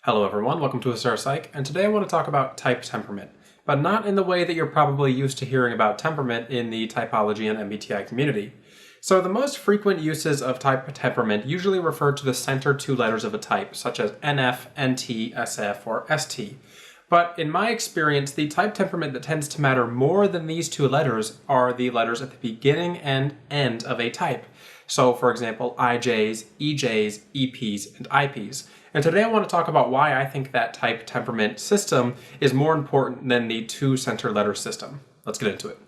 Hello everyone, welcome to Asura Psych, and today I want to talk about type temperament, but not in the way that you're probably used to hearing about temperament in the typology and MBTI community. So the most frequent uses of type temperament usually refer to the center two letters of a type, such as NF, NT, SF, or ST. But in my experience, the type temperament that tends to matter more than these two letters are the letters at the beginning and end of a type. So for example, IJs, EJs, EPs, and IPs. And today I want to talk about why I think that type temperament system is more important than the two center letter system. Let's get into it.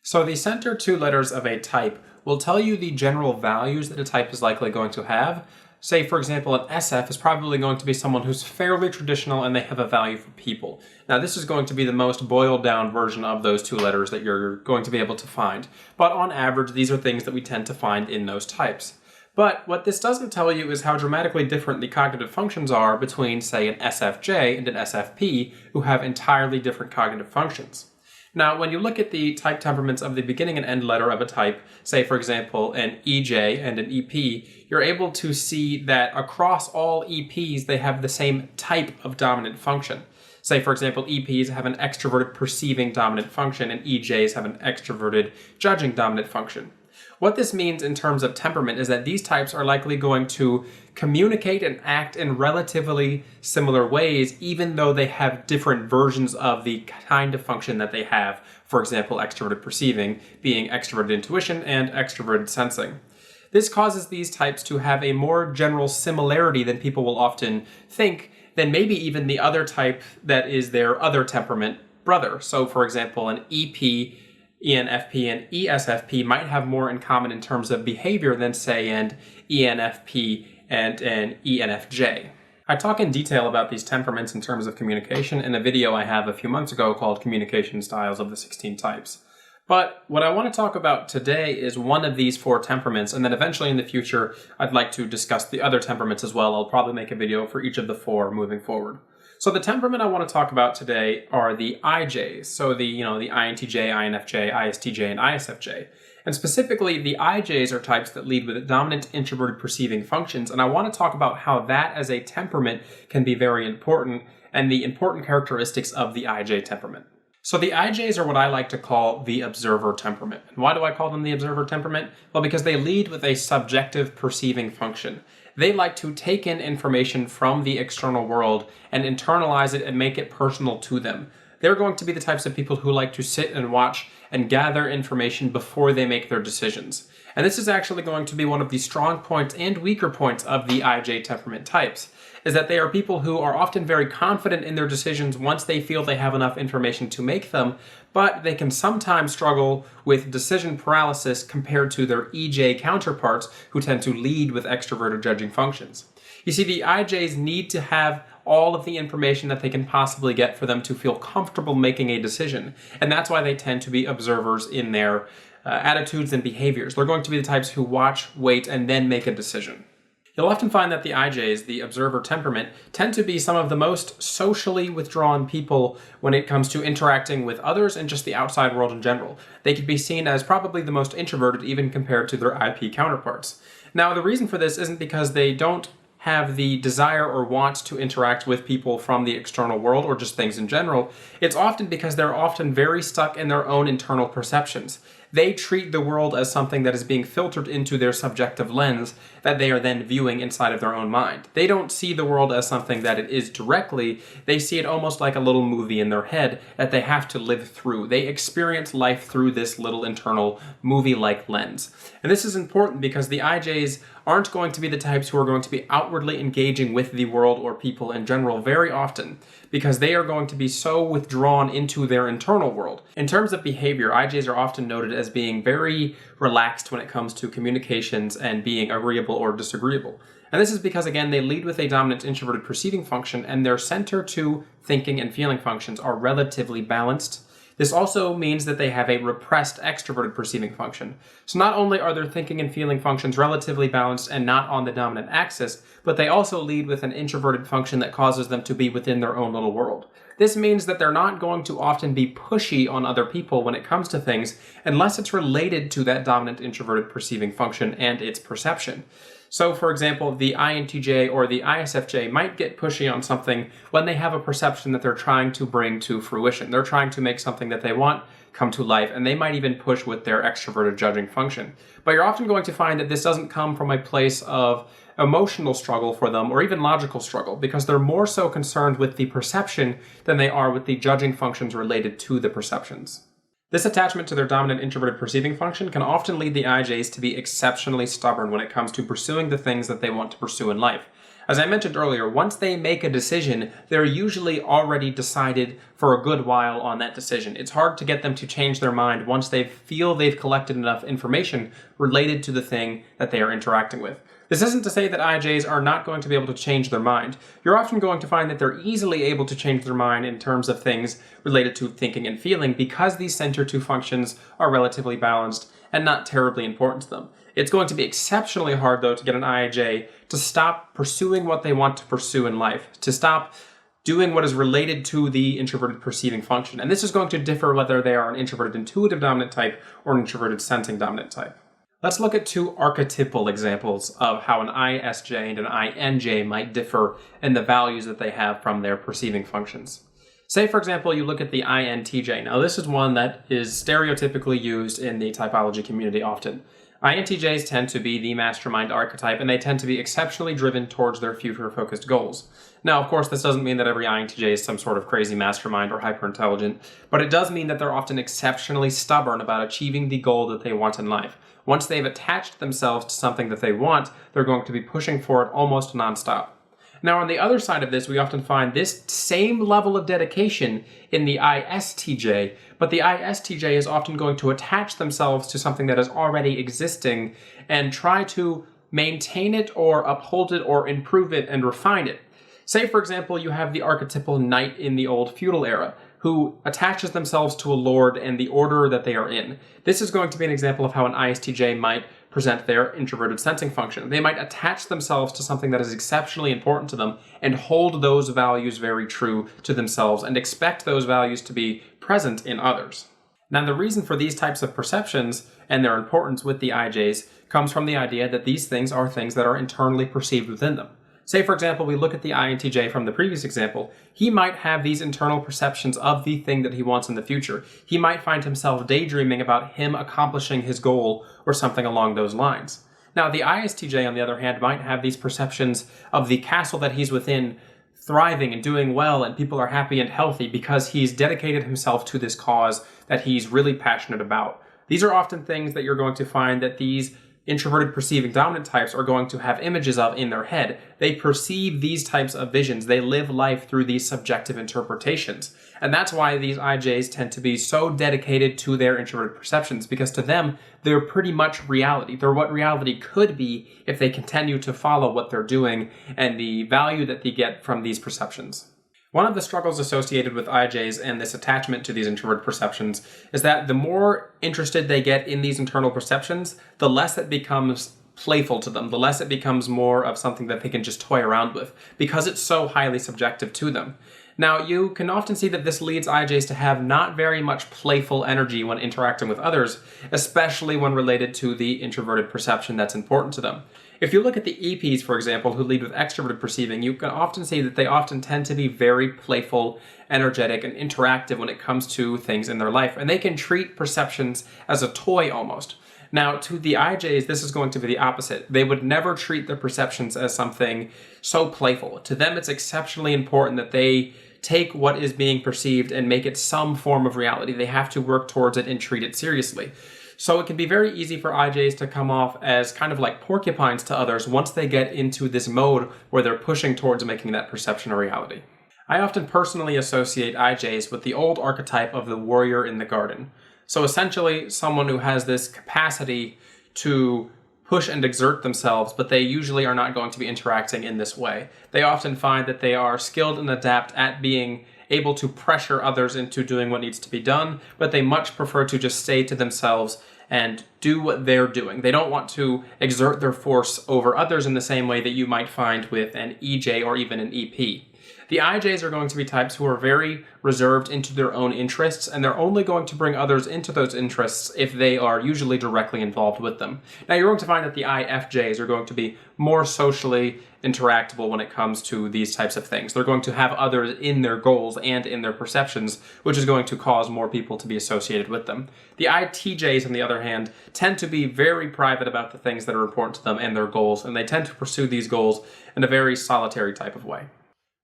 So the center two letters of a type will tell you the general values that a type is likely going to have. Say, for example, an SF is probably going to be someone who's fairly traditional and they have a value for people. Now, this is going to be the most boiled down version of those two letters that you're going to be able to find. But on average, these are things that we tend to find in those types. But what this doesn't tell you is how dramatically different the cognitive functions are between, say, an SFJ and an SFP, who have entirely different cognitive functions. Now, when you look at the type temperaments of the beginning and end letter of a type, say, for example, an EJ and an EP, you're able to see that across all EPs, they have the same type of dominant function. Say, for example, EPs have an extroverted perceiving dominant function and EJs have an extroverted judging dominant function. What this means in terms of temperament is that these types are likely going to communicate and act in relatively similar ways, even though they have different versions of the kind of function that they have. For example, extroverted perceiving being extroverted intuition and extroverted sensing. This causes these types to have a more general similarity than people will often think than maybe even the other type that is their other temperament brother. So, for example, an EP, ENFP, and ESFP might have more in common in terms of behavior than, say, an ENFP and an ENFJ. I talk in detail about these temperaments in terms of communication in a video I have a few months ago called Communication Styles of the 16 Types. But what I want to talk about today is one of these four temperaments, and then eventually in the future I'd like to discuss the other temperaments as well. I'll probably make a video for each of the four moving forward. So the temperament I want to talk about today are the IJs. So the INTJ, INFJ, ISTJ, and ISFJ. And specifically, the IJs are types that lead with dominant introverted perceiving functions. And I want to talk about how that as a temperament can be very important and the important characteristics of the IJ temperament. So the IJs are what I like to call the observer temperament. And why do I call them the observer temperament? Well, because they lead with a subjective perceiving function. They like to take in information from the external world and internalize it and make it personal to them. They're going to be the types of people who like to sit and watch and gather information before they make their decisions. And this is actually going to be one of the strong points and weaker points of the IJ temperament types, is that they are people who are often very confident in their decisions once they feel they have enough information to make them, but they can sometimes struggle with decision paralysis compared to their EJ counterparts who tend to lead with extroverted judging functions. You see, the IJs need to have all of the information that they can possibly get for them to feel comfortable making a decision, and that's why they tend to be observers in their attitudes and behaviors. They're going to be the types who watch, wait, and then make a decision. You'll often find that the IJs, the observer temperament, tend to be some of the most socially withdrawn people when it comes to interacting with others and just the outside world in general. They could be seen as probably the most introverted even compared to their IP counterparts. Now, the reason for this isn't because they don't have the desire or want to interact with people from the external world or just things in general. It's often because they're often very stuck in their own internal perceptions. They treat the world as something that is being filtered into their subjective lens that they are then viewing inside of their own mind. They don't see the world as something that it is directly. They see it almost like a little movie in their head that they have to live through. They experience life through this little internal movie-like lens. And this is important because the IJs aren't going to be the types who are going to be outwardly engaging with the world or people in general very often, because they are going to be so withdrawn into their internal world. In terms of behavior, IJs are often noted as being very relaxed when it comes to communications and being agreeable or disagreeable. And this is because, again, they lead with a dominant introverted perceiving function, and their center to thinking and feeling functions are relatively balanced. This also means that they have a repressed extroverted perceiving function. So not only are their thinking and feeling functions relatively balanced and not on the dominant axis, but they also lead with an introverted function that causes them to be within their own little world. This means that they're not going to often be pushy on other people when it comes to things unless it's related to that dominant introverted perceiving function and its perception. So, for example, the INTJ or the ISFJ might get pushy on something when they have a perception that they're trying to bring to fruition. They're trying to make something that they want come to life, and they might even push with their extroverted judging function. But you're often going to find that this doesn't come from a place of emotional struggle for them or even logical struggle, because they're more so concerned with the perception than they are with the judging functions related to the perceptions. This attachment to their dominant introverted perceiving function can often lead the IJs to be exceptionally stubborn when it comes to pursuing the things that they want to pursue in life. As I mentioned earlier, once they make a decision, they're usually already decided for a good while on that decision. It's hard to get them to change their mind once they feel they've collected enough information related to the thing that they are interacting with. This isn't to say that IJs are not going to be able to change their mind. You're often going to find that they're easily able to change their mind in terms of things related to thinking and feeling because these center two functions are relatively balanced and not terribly important to them. It's going to be exceptionally hard, though, to get an IJ to stop pursuing what they want to pursue in life, to stop doing what is related to the introverted perceiving function. And this is going to differ whether they are an introverted intuitive dominant type or an introverted sensing dominant type. Let's look at two archetypal examples of how an ISJ and an INJ might differ in the values that they have from their perceiving functions. Say, for example, you look at the INTJ. Now, this is one that is stereotypically used in the typology community often. INTJs tend to be the mastermind archetype, and they tend to be exceptionally driven towards their future-focused goals. Now, of course, this doesn't mean that every INTJ is some sort of crazy mastermind or hyper-intelligent, but it does mean that they're often exceptionally stubborn about achieving the goal that they want in life. Once they've attached themselves to something that they want, they're going to be pushing for it almost nonstop. Now, on the other side of this, we often find this same level of dedication in the ISTJ, but the ISTJ is often going to attach themselves to something that is already existing and try to maintain it or uphold it or improve it and refine it. Say, for example, you have the archetypal knight in the old feudal era, who attaches themselves to a lord and the order that they are in. This is going to be an example of how an ISTJ might present their introverted sensing function. They might attach themselves to something that is exceptionally important to them and hold those values very true to themselves and expect those values to be present in others. Now, the reason for these types of perceptions and their importance with the IJs comes from the idea that these things are things that are internally perceived within them. Say, for example, we look at the INTJ from the previous example. He might have these internal perceptions of the thing that he wants in the future. He might find himself daydreaming about him accomplishing his goal or something along those lines. Now, the ISTJ, on the other hand, might have these perceptions of the castle that he's within thriving and doing well, and people are happy and healthy because he's dedicated himself to this cause that he's really passionate about. These are often things that you're going to find that these introverted perceiving dominant types are going to have images of in their head. They perceive these types of visions. They live life through these subjective interpretations. And that's why these IJs tend to be so dedicated to their introverted perceptions, because to them, they're pretty much reality. They're what reality could be if they continue to follow what they're doing and the value that they get from these perceptions. One of the struggles associated with IJs and this attachment to these introverted perceptions is that the more interested they get in these internal perceptions, the less it becomes playful to them, the less it becomes more of something that they can just toy around with, because it's so highly subjective to them. Now, you can often see that this leads IJs to have not very much playful energy when interacting with others, especially when related to the introverted perception that's important to them. If you look at the EPs, for example, who lead with extroverted perceiving, you can often see that they often tend to be very playful, energetic, and interactive when it comes to things in their life, and they can treat perceptions as a toy almost. Now, to the IJs, this is going to be the opposite. They would never treat their perceptions as something so playful. To them, it's exceptionally important that they take what is being perceived and make it some form of reality. They have to work towards it and treat it seriously. So it can be very easy for IJs to come off as kind of like porcupines to others once they get into this mode where they're pushing towards making that perception a reality. I often personally associate IJs with the old archetype of the warrior in the garden. So essentially, someone who has this capacity to push and exert themselves, but they usually are not going to be interacting in this way. They often find that they are skilled and adept at being able to pressure others into doing what needs to be done, but they much prefer to just stay to themselves and do what they're doing. They don't want to exert their force over others in the same way that you might find with an EJ or even an EP. The The IJs are going to be types who are very reserved into their own interests, and they're only going to bring others into those interests if they are usually directly involved with them. Now, you're going to find that the IFJs are going to be more socially interactable when it comes to these types of things. They're going to have others in their goals and in their perceptions, which is going to cause more people to be associated with them. The ITJs, on the other hand, tend to be very private about the things that are important to them and their goals, and they tend to pursue these goals in a very solitary type of way.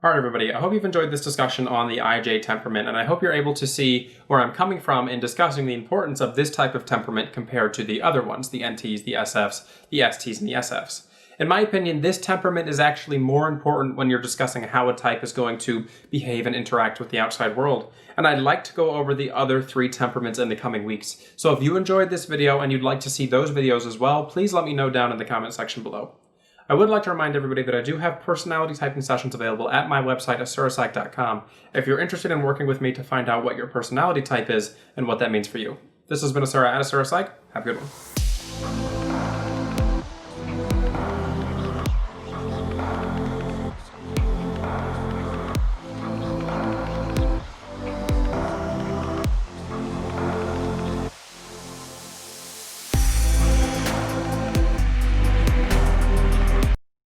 All right, everybody, I hope you've enjoyed this discussion on the IJ temperament, and I hope you're able to see where I'm coming from in discussing the importance of this type of temperament compared to the other ones, the NTs, the SFs, the STs, and the SFs. In my opinion, this temperament is actually more important when you're discussing how a type is going to behave and interact with the outside world. And I'd like to go over the other 3 temperaments in the coming weeks. So if you enjoyed this video and you'd like to see those videos as well, please let me know down in the comment section below. I would like to remind everybody that I do have personality typing sessions available at my website, asurapsych.com, if you're interested in working with me to find out what your personality type is and what that means for you. This has been Asura at Asura Psych. Have a good one.